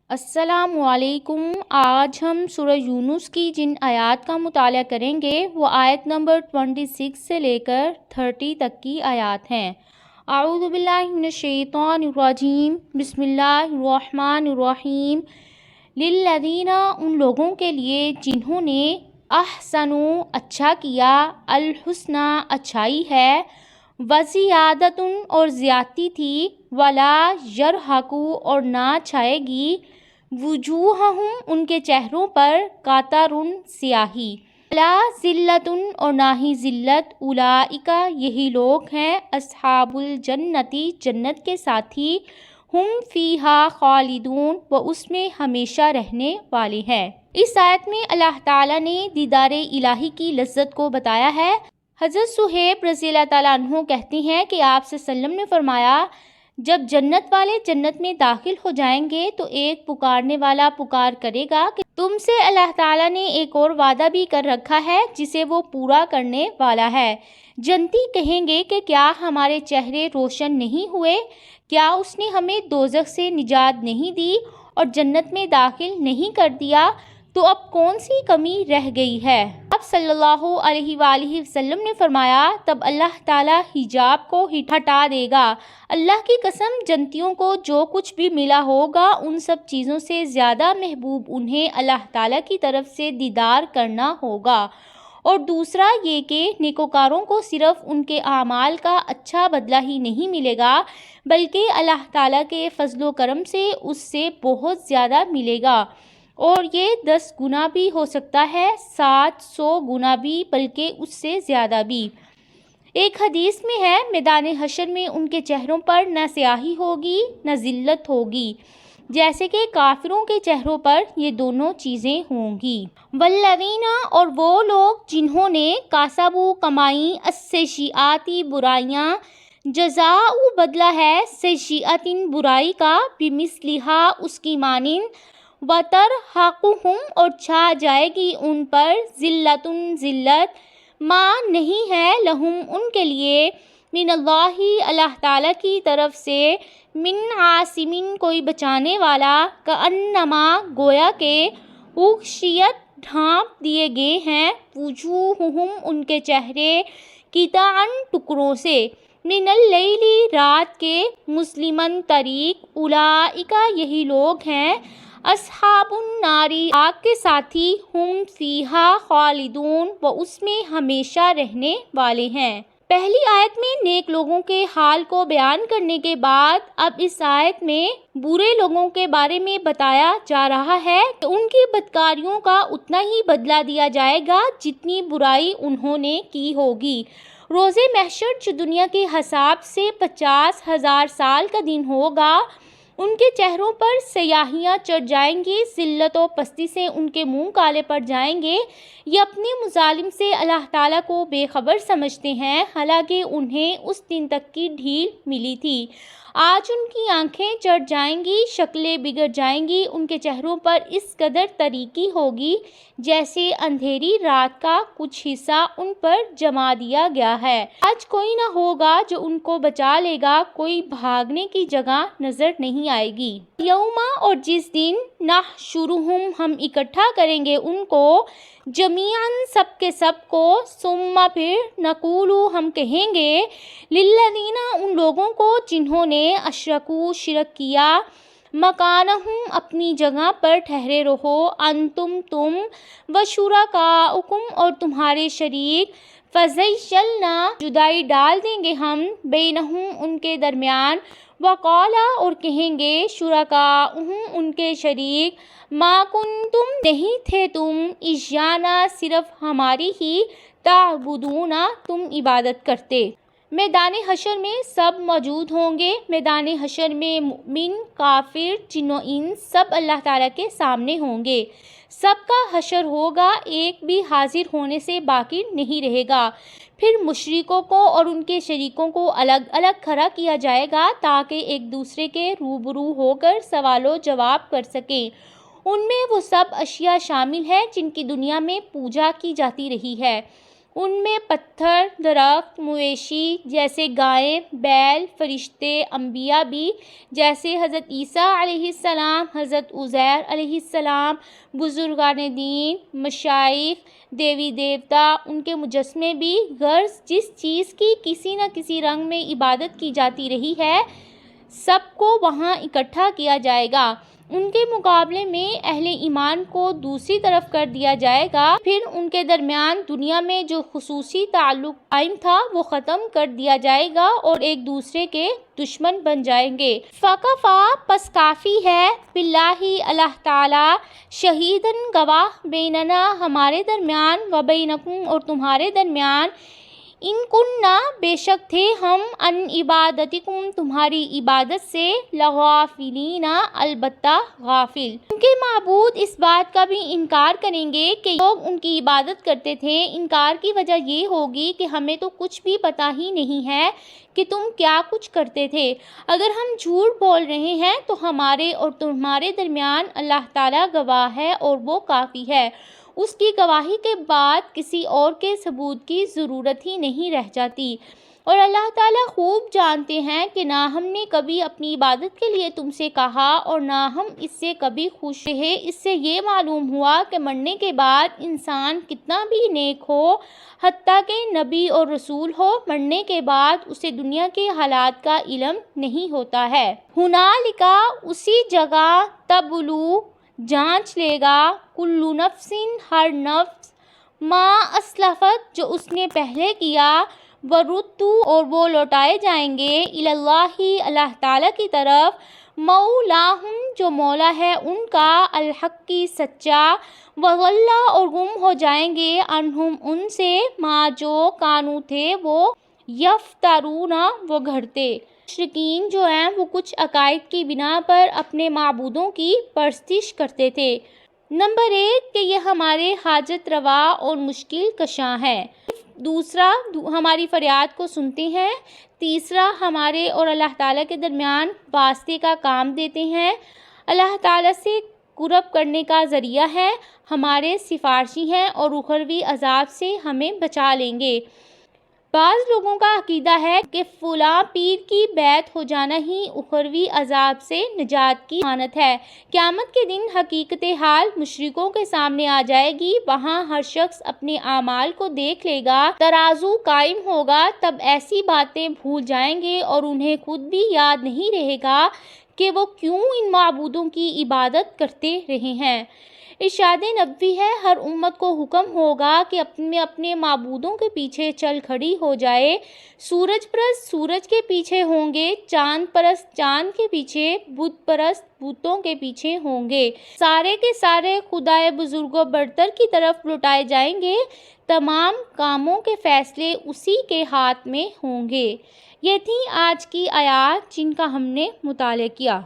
السلام علیکم۔ آج ہم سورہ یونس کی جن آیات کا مطالعہ کریں گے وہ آیت نمبر 26 سے لے کر 30 تک کی آیات ہیں۔ اعوذ باللہ من الشیطان الرجیم، بسم اللہ الرحمن الرحیم۔ للذین، ان لوگوں کے لیے جنہوں نے احسنوا، اچھا کیا، الحسنی، اچھائی ہے، وزیادۃ، اور زیادتی تھی، ولا یرہق، اور نہ چھائے گی، وجوہہم، ان کے چہروں پر، قطر، سیاہی، ولا ذلۃ، اور نہ ہی ذلت، اولئک، یہی لوگ ہیں، اصحاب الجنت، جنت کے ساتھی، ہم فیہا خالدون، وہ اس میں ہمیشہ رہنے والے ہیں۔ اس آیت میں اللہ تعالیٰ نے دیدار الہی کی لذت کو بتایا ہے۔ حضرت صہیب رضی اللہ تعالیٰ عنہ کہتے ہیں کہ آپ صلی اللہ علیہ وسلم نے فرمایا، جب جنت والے جنت میں داخل ہو جائیں گے تو ایک پکارنے والا پکار کرے گا کہ تم سے اللہ تعالیٰ نے ایک اور وعدہ بھی کر رکھا ہے جسے وہ پورا کرنے والا ہے۔ جنتی کہیں گے کہ کیا ہمارے چہرے روشن نہیں ہوئے؟ کیا اس نے ہمیں دوزخ سے نجات نہیں دی اور جنت میں داخل نہیں کر دیا؟ تو اب کون سی کمی رہ گئی ہے؟ آپ صلی اللہ علیہ وآلہ وسلم نے فرمایا، تب اللہ تعالیٰ حجاب کو ہٹا دے گا۔ اللہ کی قسم، جنتیوں کو جو کچھ بھی ملا ہوگا ان سب چیزوں سے زیادہ محبوب انہیں اللہ تعالیٰ کی طرف سے دیدار کرنا ہوگا۔ اور دوسرا یہ کہ نیکوکاروں کو صرف ان کے اعمال کا اچھا بدلہ ہی نہیں ملے گا بلکہ اللہ تعالیٰ کے فضل و کرم سے اس سے بہت زیادہ ملے گا، اور یہ 10 گنا بھی ہو سکتا ہے، 700 گنا بھی، بلکہ اس سے زیادہ بھی۔ ایک حدیث میں ہے، میدان حشر میں ان کے چہروں پر نہ سیاہی ہوگی نہ ذلت ہوگی، جیسے کہ کافروں کے چہروں پر یہ دونوں چیزیں ہوں گی۔ والذین، اور وہ لوگ جنہوں نے کسبوا، کمائی، السیئات، برائیاں، جزاء، بدلہ ہے، سیئۃ، برائی کا، بمثلہا، اس کی مانند، وترہقہم، اور چھا جائے گی ان پر، ذلۃ، ذلت، ما، نہیں ہے، لہم، ان کے لیے، من اللہ، اللہ تعالیٰ کی طرف سے، من عاصم، کوئی بچانے والا، کأنما، گویا کہ، اغشیت، ڈھانپ دیے گئے ہیں، وجوہہم، ان کے چہرے، قطعاً، ٹکڑوں سے، من اللیل، رات کے، مسلماً، طریق، اولئک، یہی لوگ ہیں، اصحاب النار، آگ کے ساتھی، ہم فیہا خالدون، وہ اس میں ہمیشہ رہنے والے ہیں۔ پہلی آیت میں نیک لوگوں کے حال کو بیان کرنے کے بعد اب اس آیت میں برے لوگوں کے بارے میں بتایا جا رہا ہے کہ ان کی بدکاریوں کا اتنا ہی بدلہ دیا جائے گا جتنی برائی انہوں نے کی ہوگی۔ روز محشر، جو دنیا کے حساب سے 50,000 سال کا دن ہوگا، ان کے چہروں پر سیاہیاں چڑھ جائیں گی، ذلت و پستی سے ان کے منہ کالے پڑ جائیں گے۔ یہ اپنے مظالم سے اللہ تعالیٰ کو بے خبر سمجھتے ہیں، حالانکہ انہیں اس دن تک کی ڈھیل ملی تھی۔ آج ان کی آنکھیں چڑھ جائیں گی، شکلیں بگڑ جائیں گی، ان کے چہروں پر اس قدر تاریکی ہوگی جیسے اندھیری رات کا کچھ حصہ ان پر جما دیا گیا ہے۔ آج کوئی نہ ہوگا جو ان کو بچا لے گا، کوئی بھاگنے کی جگہ نظر نہیں آئے گی۔ یوم، اور جس دن، نحشرہم، ہم اکٹھا کریں گے ان کو، جمیعاً، سب کے سب کو، ثم، پھر، نقول، ہم کہیں گے، للذین، ان لوگوں کو جنہوں نے اشرکوا، شرک کیا، مکانہم، اپنی جگہ پر ٹھہرے رہو، انتم، تم، وشرکاؤکم، اور تمہارے شریک، فزیلنا، جدائی ڈال دیں گے ہم، بینہم، ان کے درمیان، وقالا، اور کہیں گے، شرکاؤہم، ان کے شریک، ما کنتم، نہیں تھے تم، ایانا، صرف ہماری ہی، تعبدون، تم عبادت کرتے۔ میدان حشر میں سب موجود ہوں گے۔ میدان حشر میں مومن، کافر، جن و انس، سب اللہ تعالیٰ کے سامنے ہوں گے۔ سب کا حشر ہوگا، ایک بھی حاضر ہونے سے باقی نہیں رہے گا۔ پھر مشرکوں کو اور ان کے شریکوں کو الگ الگ کھڑا کیا جائے گا تاکہ ایک دوسرے کے روبرو ہو کر سوال و جواب کر سکیں۔ ان میں وہ سب اشیاء شامل ہیں جن کی دنیا میں پوجا کی جاتی رہی ہے۔ ان میں پتھر، درخت، مویشی جیسے گائیں، بیل، فرشتے، انبیاء بھی جیسے حضرت عیسیٰ علیہ السلام، حضرت عزیر علیہ السلام، بزرگان دین، مشائخ، دیوی دیوتا، ان کے مجسمے بھی، غرض جس چیز کی کسی نہ کسی رنگ میں عبادت کی جاتی رہی ہے، سب کو وہاں اکٹھا کیا جائے گا۔ ان کے مقابلے میں اہل ایمان کو دوسری طرف کر دیا جائے گا، پھر ان کے درمیان دنیا میں جو خصوصی تعلق قائم تھا وہ ختم کر دیا جائے گا اور ایک دوسرے کے دشمن بن جائیں گے۔ فَكَفَىٰ پس کافی ہے، بِاللَّهِ اللہ تعالی، شہیداً گواہ، بیننا ہمارے درمیان، وبینکم اور تمہارے درمیان، ان کننا بے شک تھے ہم، ان عبادتکم تمہاری عبادت سے، لغافلین البتہ غافل۔ ان کے معبود اس بات کا بھی انکار کریں گے کہ لوگ ان کی عبادت کرتے تھے۔ انکار کی وجہ یہ ہوگی کہ ہمیں تو کچھ بھی پتہ ہی نہیں ہے کہ تم کیا کچھ کرتے تھے۔ اگر ہم جھوٹ بول رہے ہیں تو ہمارے اور تمہارے درمیان اللہ تعالیٰ گواہ ہے اور وہ کافی ہے۔ اس کی گواہی کے بعد کسی اور کے ثبوت کی ضرورت ہی نہیں رہ جاتی۔ اور اللہ تعالیٰ خوب جانتے ہیں کہ نہ ہم نے کبھی اپنی عبادت کے لیے تم سے کہا اور نہ ہم اس سے کبھی خوش رہے۔ اس سے یہ معلوم ہوا کہ مرنے کے بعد انسان کتنا بھی نیک ہو، حتیٰ کہ نبی اور رسول ہو، مرنے کے بعد اسے دنیا کے حالات کا علم نہیں ہوتا ہے۔ ہنالک اسی جگہ، تبلو جانچ لے گا، کل نفس ہر نفس، ما اسلفت جو اس نے پہلے کیا، وردوا اور وہ لوٹائے جائیں گے، الی اللہ اللہ تعالیٰ کی طرف، مولاہم جو مولا ہے ان کا، الحق کی سچا، وضل اور گم ہو جائیں گے، عنہم ان سے، ما جو کانو تھے وہ، یفترون وہ گھڑتے۔ مشرکین جو ہیں وہ کچھ عقائد کی بنا پر اپنے معبودوں کی پرستش کرتے تھے۔ نمبر 1 کہ یہ ہمارے حاجت روا اور مشکل کشاں ہیں۔ دوسرا، ہماری فریاد کو سنتے ہیں۔ تیسرا، ہمارے اور اللہ تعالیٰ کے درمیان واسطے کا کام دیتے ہیں۔ اللہ تعالیٰ سے قرب کرنے کا ذریعہ ہے، ہمارے سفارشی ہیں اور اخروی عذاب سے ہمیں بچا لیں گے۔ بعض لوگوں کا عقیدہ ہے کہ فلاں پیر کی بیعت ہو جانا ہی اخروی عذاب سے نجات کی ضمانت ہے۔ قیامت کے دن حقیقت حال مشرکوں کے سامنے آ جائے گی، وہاں ہر شخص اپنے اعمال کو دیکھ لے گا، ترازو قائم ہوگا، تب ایسی باتیں بھول جائیں گے اور انہیں خود بھی یاد نہیں رہے گا کہ وہ کیوں ان معبودوں کی عبادت کرتے رہے ہیں۔ ارشاد نبوی ہے، ہر امت کو حکم ہوگا کہ اپنے معبودوں کے پیچھے چل کھڑی ہو جائے۔ سورج پرست سورج کے پیچھے ہوں گے، چاند پرست چاند کے پیچھے، بت پرست بتوں کے پیچھے ہوں گے، سارے کے سارے خدائے بزرگ و برتر کی طرف لوٹائے جائیں گے، تمام کاموں کے فیصلے اسی کے ہاتھ میں ہوں گے۔ یہ تھیں آج کی آیات جن کا ہم نے مطالعہ کیا۔